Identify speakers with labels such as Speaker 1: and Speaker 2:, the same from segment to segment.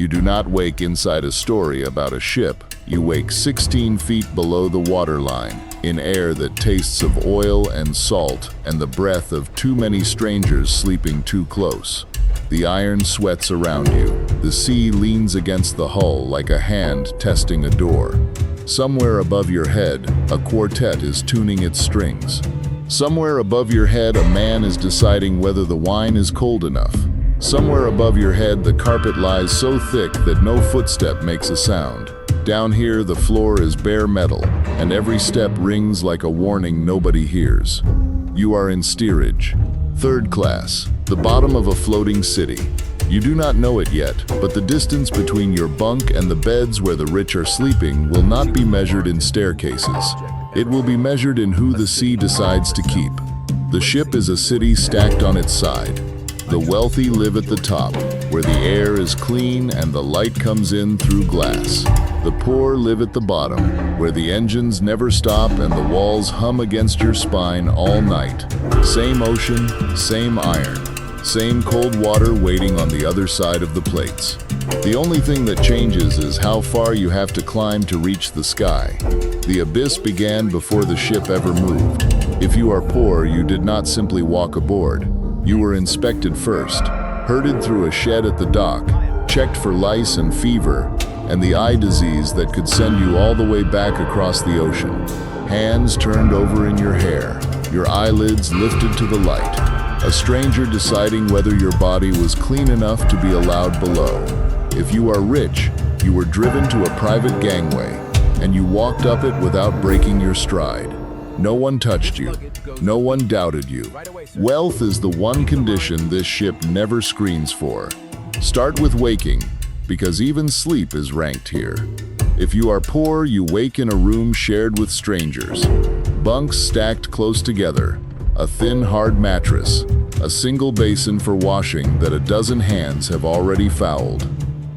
Speaker 1: You do not wake inside a story about a ship. You wake 16 feet below the waterline, in air that tastes of oil and salt and the breath of too many strangers sleeping too close. The iron sweats around you. The sea leans against the hull like a hand testing a door. Somewhere above your head, a quartet is tuning its strings. Somewhere above your head, a man is deciding whether the wine is cold enough. Somewhere above your head, the carpet lies so thick that no footstep makes a sound. Down here, the floor is bare metal, and every step rings like a warning nobody hears. You are in steerage, third class, the bottom of a floating city. You do not know it yet, but the distance between your bunk and the beds where the rich are sleeping will not be measured in staircases. It will be measured in who the sea decides to keep. The ship is a city stacked on its side. The wealthy live at the top, where the air is clean and the light comes in through glass. The poor live at the bottom, where the engines never stop and the walls hum against your spine all night. Same ocean, same iron, same cold water waiting on the other side of the plates. The only thing that changes is how far you have to climb to reach the sky. The abyss began before the ship ever moved. If you are poor, you did not simply walk aboard. You were inspected first, herded through a shed at the dock, checked for lice and fever, and the eye disease that could send you all the way back across the ocean. Hands turned over in your hair, your eyelids lifted to the light. A stranger deciding whether your body was clean enough to be allowed below. If you are rich, you were driven to a private gangway, and you walked up it without breaking your stride. No one touched you. No one doubted you. Wealth is the one condition this ship never screens for. Start with waking, because even sleep is ranked here. If you are poor, you wake in a room shared with strangers. Bunks stacked close together, a thin, hard mattress, a single basin for washing that a dozen hands have already fouled.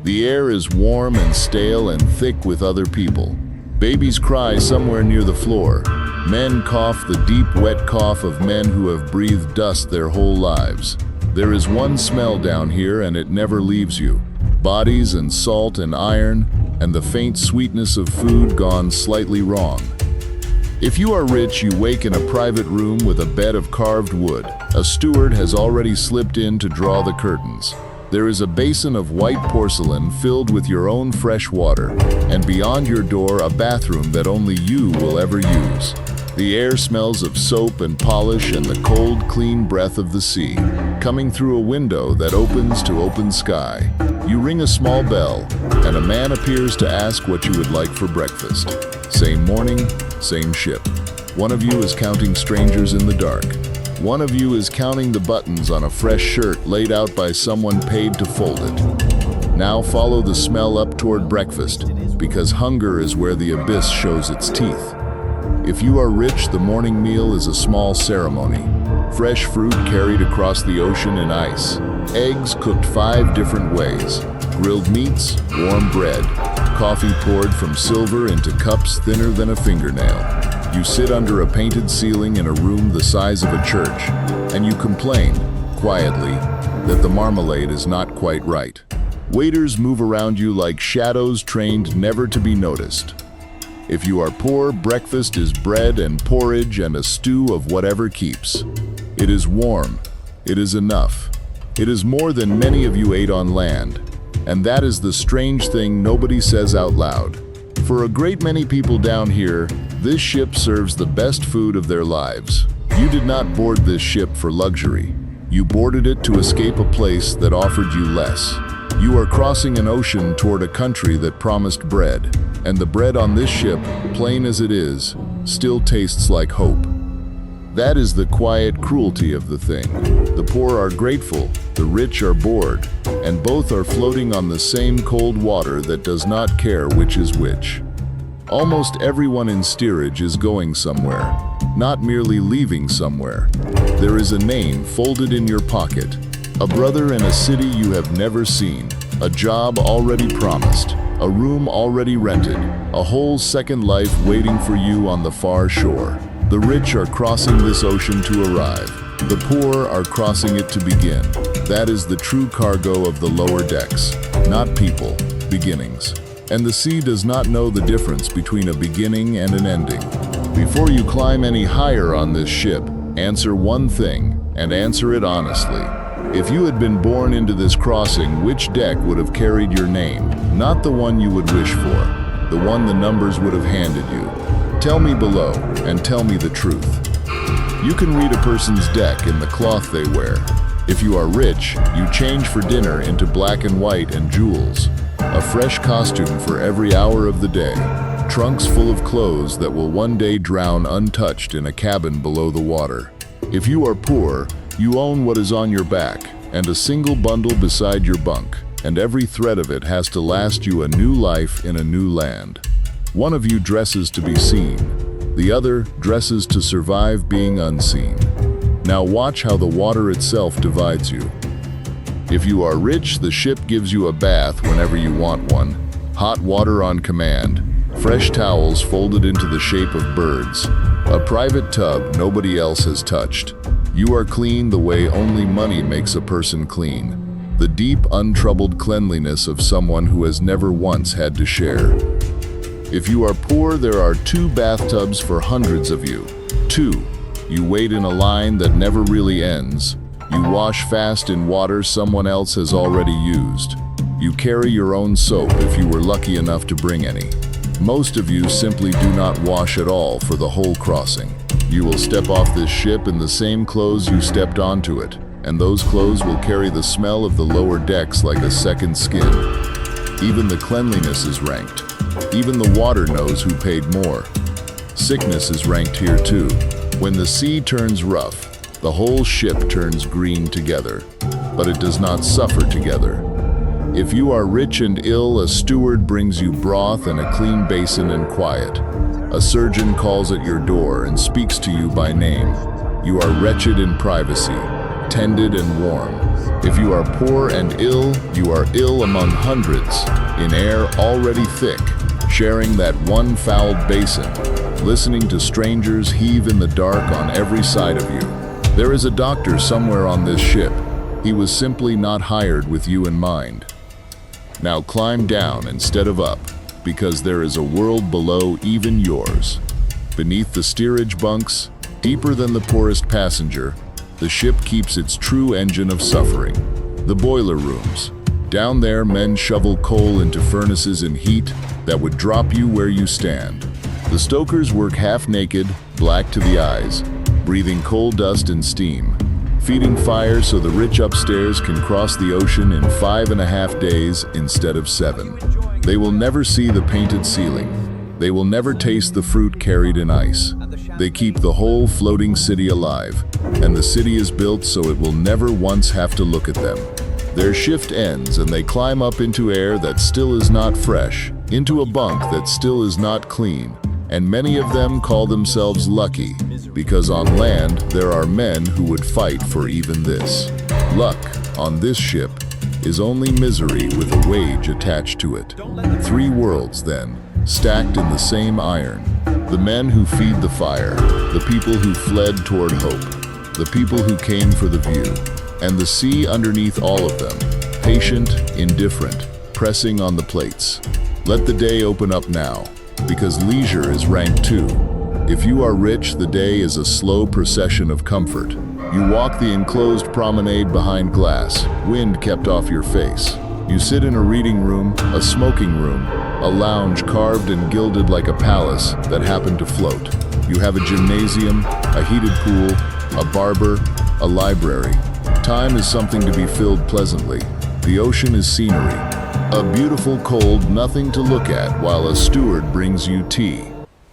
Speaker 1: The air is warm and stale and thick with other people. Babies cry somewhere near the floor. Men cough the deep, wet cough of men who have breathed dust their whole lives. There is one smell down here and it never leaves you. Bodies and salt and iron, and the faint sweetness of food gone slightly wrong. If you are rich, you wake in a private room with a bed of carved wood. A steward has already slipped in to draw the curtains. There is a basin of white porcelain filled with your own fresh water, and beyond your door a bathroom that only you will ever use. The air smells of soap and polish and the cold, clean breath of the sea, coming through a window that opens to open sky. You ring a small bell, and a man appears to ask what you would like for breakfast. Same morning, same ship. One of you is counting strangers in the dark. One of you is counting the buttons on a fresh shirt laid out by someone paid to fold it. Now follow the smell up toward breakfast, because hunger is where the abyss shows its teeth. If you are rich, the morning meal is a small ceremony. Fresh fruit carried across the ocean in ice. Eggs cooked 5 different ways. Grilled meats, warm bread. Coffee poured from silver into cups thinner than a fingernail. You sit under a painted ceiling in a room the size of a church, and you complain, quietly, that the marmalade is not quite right. Waiters move around you like shadows trained never to be noticed. If you are poor, breakfast is bread and porridge and a stew of whatever keeps. It is warm. It is enough. It is more than many of you ate on land. And that is the strange thing nobody says out loud. For a great many people down here, this ship serves the best food of their lives. You did not board this ship for luxury. You boarded it to escape a place that offered you less. You are crossing an ocean toward a country that promised bread, and the bread on this ship, plain as it is, still tastes like hope. That is the quiet cruelty of the thing. The poor are grateful, the rich are bored, and both are floating on the same cold water that does not care which is which. Almost everyone in steerage is going somewhere, not merely leaving somewhere. There is a name folded in your pocket, a brother in a city you have never seen, a job already promised, a room already rented, a whole second life waiting for you on the far shore. The rich are crossing this ocean to arrive. The poor are crossing it to begin. That is the true cargo of the lower decks. Not people, beginnings. And the sea does not know the difference between a beginning and an ending. Before you climb any higher on this ship, answer one thing, and answer it honestly. If you had been born into this crossing, which deck would have carried your name? Not the one you would wish for, the one the numbers would have handed you. Tell me below, and tell me the truth. You can read a person's deck in the cloth they wear. If you are rich, you change for dinner into black and white and jewels. A fresh costume for every hour of the day. Trunks full of clothes that will one day drown untouched in a cabin below the water. If you are poor, you own what is on your back, and a single bundle beside your bunk, and every thread of it has to last you a new life in a new land. One of you dresses to be seen, the other dresses to survive being unseen. Now watch how the water itself divides you. If you are rich, the ship gives you a bath whenever you want one, hot water on command, fresh towels folded into the shape of birds, a private tub nobody else has touched. You are clean the way only money makes a person clean. The deep, untroubled cleanliness of someone who has never once had to share. If you are poor, there are 2 bathtubs for hundreds of you. 2. You wait in a line that never really ends. You wash fast in water someone else has already used. You carry your own soap if you were lucky enough to bring any. Most of you simply do not wash at all for the whole crossing. You will step off this ship in the same clothes you stepped onto it, and those clothes will carry the smell of the lower decks like a second skin. Even the cleanliness is ranked. Even the water knows who paid more. Sickness is ranked here too. When the sea turns rough, the whole ship turns green together, but it does not suffer together. If you are rich and ill, a steward brings you broth and a clean basin and quiet. A surgeon calls at your door and speaks to you by name. You are wretched in privacy, tended and warm. If you are poor and ill, you are ill among hundreds, in air already thick, sharing that one fouled basin, listening to strangers heave in the dark on every side of you. There is a doctor somewhere on this ship. He was simply not hired with you in mind. Now climb down instead of up, because there is a world below even yours. Beneath the steerage bunks, deeper than the poorest passenger, the ship keeps its true engine of suffering. The boiler rooms. Down there, men shovel coal into furnaces in heat that would drop you where you stand. The stokers work half naked, black to the eyes, breathing coal dust and steam, feeding fire so the rich upstairs can cross the ocean in 5.5 days instead of 7. They will never see the painted ceiling. They will never taste the fruit carried in ice. They keep the whole floating city alive, and the city is built so it will never once have to look at them. Their shift ends and they climb up into air that still is not fresh, into a bunk that still is not clean, and many of them call themselves lucky, because on land there are men who would fight for even this. Luck, on this ship, is only misery with a wage attached to it. 3 worlds, then, stacked in the same iron. The men who feed the fire, the people who fled toward hope, the people who came for the view, and the sea underneath all of them, patient, indifferent, pressing on the plates. Let the day open up now, because leisure is ranked too. If you are rich, the day is a slow procession of comfort. You walk the enclosed promenade behind glass, wind kept off your face. You sit in a reading room, a smoking room, a lounge carved and gilded like a palace that happened to float. You have a gymnasium, a heated pool, a barber, a library. Time is something to be filled pleasantly. The ocean is scenery. A beautiful cold nothing to look at while a steward brings you tea.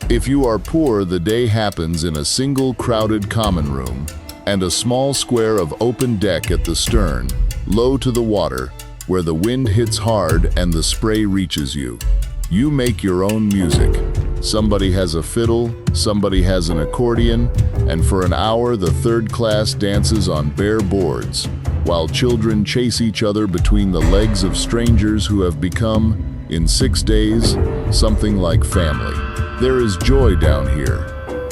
Speaker 1: If you are poor, the day happens in a single crowded common room and a small square of open deck at the stern, low to the water, where the wind hits hard and the spray reaches you. You make your own music. Somebody has a fiddle, somebody has an accordion, and for an hour the third class dances on bare boards, while children chase each other between the legs of strangers who have become, in 6 days, something like family. There is joy down here,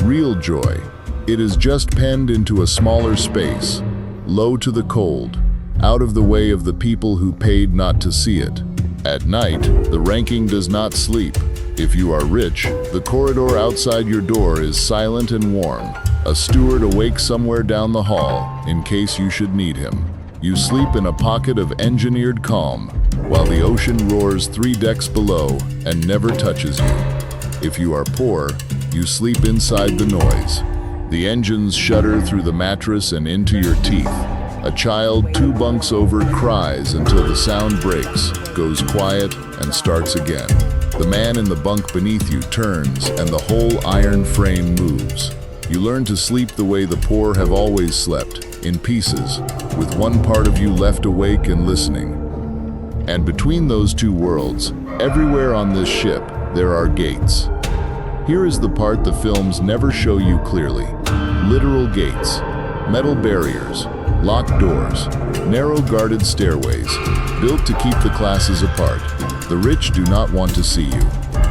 Speaker 1: real joy. It is just penned into a smaller space, low to the cold, out of the way of the people who paid not to see it. At night, the ranking does not sleep. If you are rich, the corridor outside your door is silent and warm. A steward awakes somewhere down the hall, in case you should need him. You sleep in a pocket of engineered calm, while the ocean roars 3 decks below and never touches you. If you are poor, you sleep inside the noise. The engines shudder through the mattress and into your teeth. A child 2 bunks over cries until the sound breaks, goes quiet, and starts again. The man in the bunk beneath you turns, and the whole iron frame moves. You learn to sleep the way the poor have always slept, in pieces, with one part of you left awake and listening. And between those 2 worlds, everywhere on this ship, there are gates. Here is the part the films never show you clearly. Literal gates, metal barriers, locked doors, narrow guarded stairways, built to keep the classes apart. The rich do not want to see you.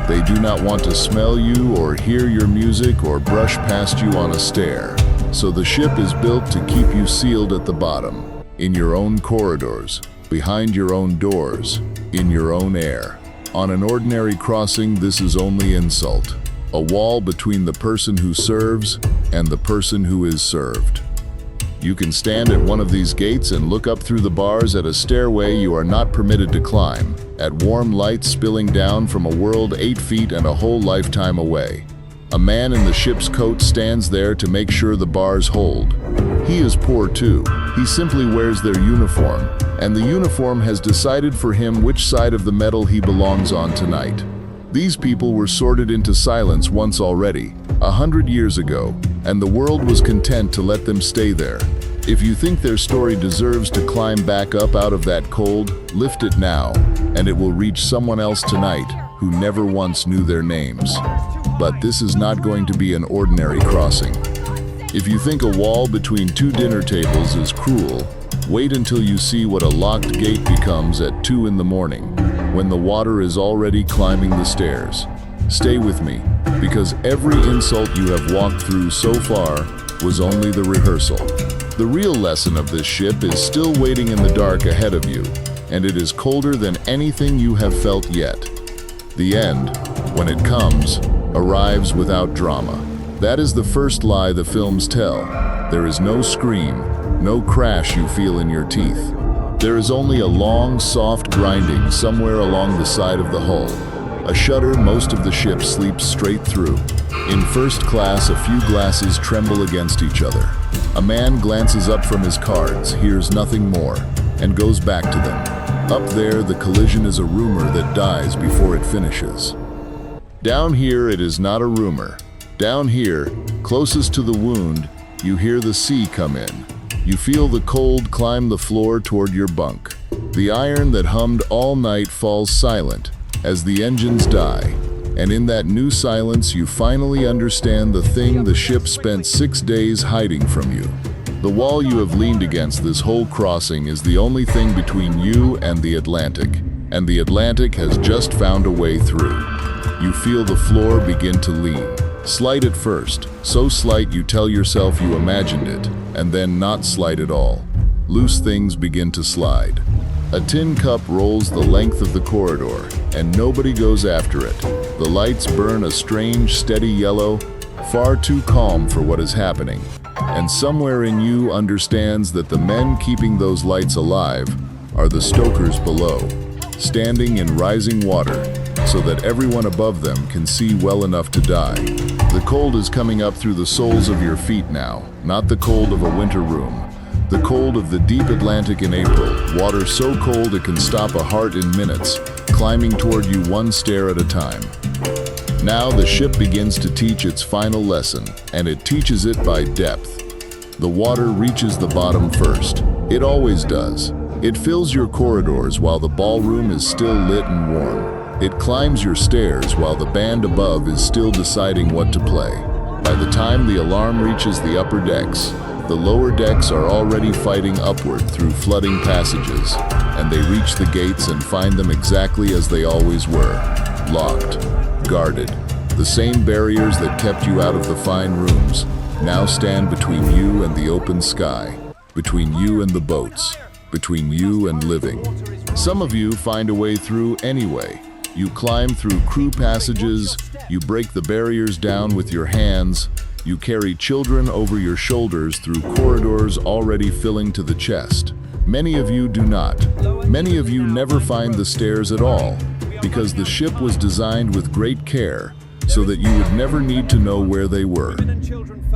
Speaker 1: They do not want to smell you or hear your music or brush past you on a stair. So the ship is built to keep you sealed at the bottom, in your own corridors, behind your own doors, in your own air. On an ordinary crossing, this is only insult. A wall between the person who serves and the person who is served. You can stand at one of these gates and look up through the bars at a stairway you are not permitted to climb, at warm lights spilling down from a world 8 feet and a whole lifetime away. A man in the ship's coat stands there to make sure the bars hold. He is poor too. He simply wears their uniform, and the uniform has decided for him which side of the metal he belongs on tonight. These people were sorted into silence once already, 100 years ago, and the world was content to let them stay there. If you think their story deserves to climb back up out of that cold, lift it now, and it will reach someone else tonight who never once knew their names. But this is not going to be an ordinary crossing. If you think a wall between 2 dinner tables is cruel, wait until you see what a locked gate becomes at 2 in the morning, when the water is already climbing the stairs. Stay with me, because every insult you have walked through so far was only the rehearsal. The real lesson of this ship is still waiting in the dark ahead of you, and it is colder than anything you have felt yet. The end, when it comes, arrives without drama. That is the first lie the films tell. There is no scream, no crash you feel in your teeth. There is only a long, soft grinding somewhere along the side of the hull. A shudder most of the ship sleeps straight through. In first class, a few glasses tremble against each other. A man glances up from his cards, hears nothing more, and goes back to them. Up there, the collision is a rumor that dies before it finishes. Down here, it is not a rumor. Down here, closest to the wound, you hear the sea come in. You feel the cold climb the floor toward your bunk. The iron that hummed all night falls silent as the engines die, and in that new silence you finally understand the thing the ship spent 6 days hiding from you. The wall you have leaned against this whole crossing is the only thing between you and the Atlantic, and the Atlantic has just found a way through. You feel the floor begin to lean. Slight at first, so slight you tell yourself you imagined it, and then not slight at all. Loose things begin to slide. A tin cup rolls the length of the corridor, and nobody goes after it. The lights burn a strange, steady yellow, far too calm for what is happening. And somewhere in you understands that the men keeping those lights alive are the stokers below, standing in rising water, so that everyone above them can see well enough to die. The cold is coming up through the soles of your feet now, not the cold of a winter room. The cold of the deep Atlantic in April, water so cold it can stop a heart in minutes, climbing toward you one stair at a time. Now the ship begins to teach its final lesson, and it teaches it by depth. The water reaches the bottom first. It always does. It fills your corridors while the ballroom is still lit and warm. It climbs your stairs while the band above is still deciding what to play. By the time the alarm reaches the upper decks, the lower decks are already fighting upward through flooding passages, and they reach the gates and find them exactly as they always were, locked, guarded. The same barriers that kept you out of the fine rooms, now stand between you and the open sky, between you and the boats, between you and living. Some of you find a way through anyway. You climb through crew passages, you break the barriers down with your hands, you carry children over your shoulders through corridors already filling to the chest. Many of you do not. Many of you never find the stairs at all, because the ship was designed with great care, so that you would never need to know where they were.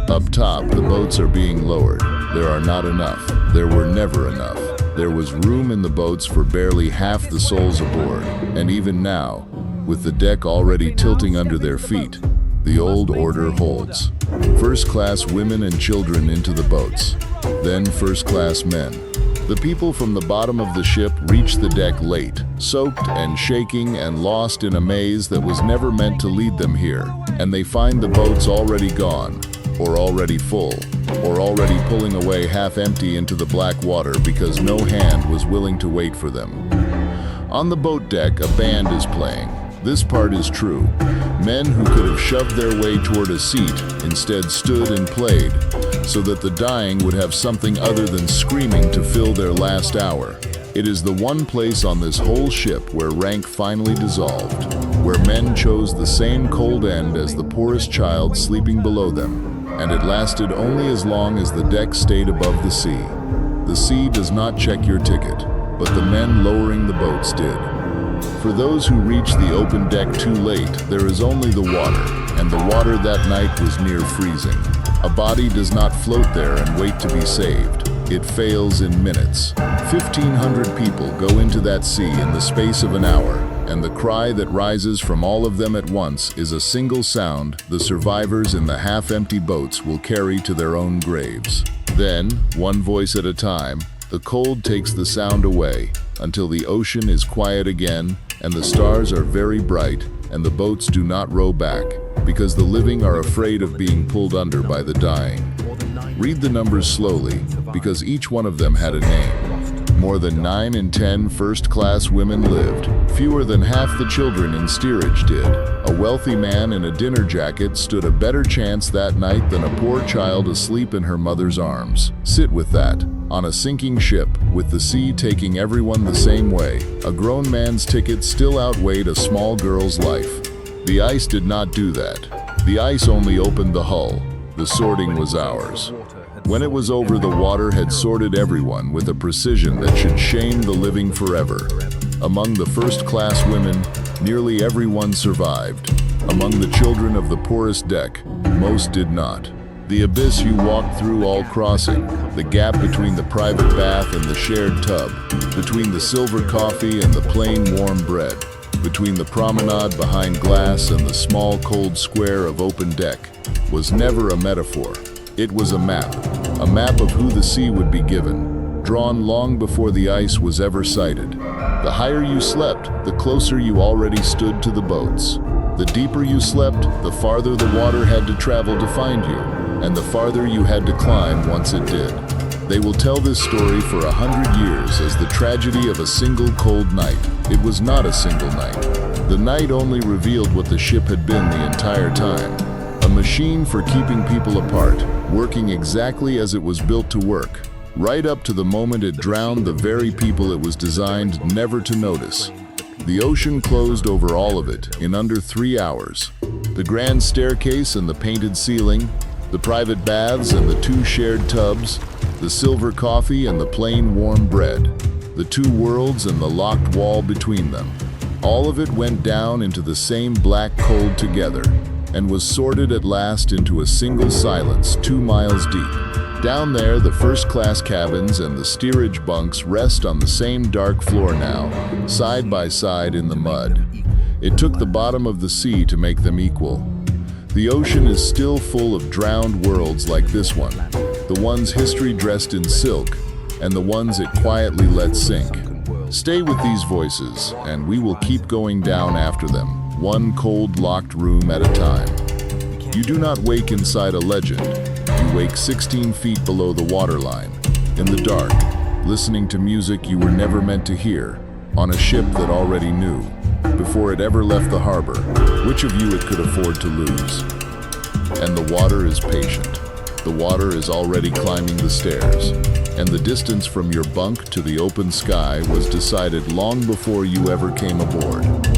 Speaker 1: Up top, the boats are being lowered. There are not enough. There were never enough. There was room in the boats for barely half the souls aboard, and even now, with the deck already tilting under their feet, the old order holds. First-class women and children into the boats, then first-class men. The people from the bottom of the ship reach the deck late, soaked and shaking and lost in a maze that was never meant to lead them here, and they find the boats already gone, or already full, or already pulling away half empty into the black water because no hand was willing to wait for them. On the boat deck, a band is playing. This part is true. Men who could have shoved their way toward a seat instead stood and played, so that the dying would have something other than screaming to fill their last hour. It is the one place on this whole ship where rank finally dissolved, where men chose the same cold end as the poorest child sleeping below them, and it lasted only as long as the deck stayed above the sea. The sea does not check your ticket, but the men lowering the boats did. For those who reach the open deck too late, there is only the water, and the water that night was near freezing. A body does not float there and wait to be saved. It fails in minutes. 1,500 people go into that sea in the space of an hour, and the cry that rises from all of them at once is a single sound the survivors in the half-empty boats will carry to their own graves. Then, one voice at a time, the cold takes the sound away, until the ocean is quiet again, and the stars are very bright, and the boats do not row back, because the living are afraid of being pulled under by the dying. Read the numbers slowly, because each one of them had a name. More than 9 in 10 first-class women lived. Fewer than half the children in Steerage did. A wealthy man in a dinner jacket stood a better chance that night than a poor child asleep in her mother's arms. Sit with that. On a sinking ship, with the sea taking everyone the same way, a grown man's ticket still outweighed a small girl's life. The ice did not do that. The ice only opened the hull. The sorting was ours. When it was over, the water had sorted everyone with a precision that should shame the living forever. Among the first-class women, nearly everyone survived. Among the children of the poorest deck, most did not. The abyss you walked through all crossing, the gap between the private bath and the shared tub, between the silver coffee and the plain warm bread, between the promenade behind glass and the small cold square of open deck, was never a metaphor. It was a map of who the sea would be given, drawn long before the ice was ever sighted. The higher you slept, the closer you already stood to the boats. The deeper you slept, the farther the water had to travel to find you, and the farther you had to climb once it did. They will tell this story for 100 years as the tragedy of a single cold night. It was not a single night. The night only revealed what the ship had been the entire time. A machine for keeping people apart, working exactly as it was built to work, right up to the moment it drowned the very people it was designed never to notice. The ocean closed over all of it in under 3 hours. The grand staircase and the painted ceiling, the private baths and the 2 shared tubs, the silver coffee and the plain warm bread, the 2 worlds and the locked wall between them. All of it went down into the same black cold together, and was sorted at last into a single silence 2 miles deep. Down there, the first-class cabins and the steerage bunks rest on the same dark floor now, side by side in the mud. It took the bottom of the sea to make them equal. The ocean is still full of drowned worlds like this one, the ones history dressed in silk, and the ones it quietly let sink. Stay with these voices, and we will keep going down after them, one cold, locked room at a time. You do not wake inside a legend. You wake 16 feet below the waterline, in the dark, listening to music you were never meant to hear, on a ship that already knew, before it ever left the harbor, which of you it could afford to lose. And the water is patient. the water is already climbing the stairs, and the distance from your bunk to the open sky was decided long before you ever came aboard.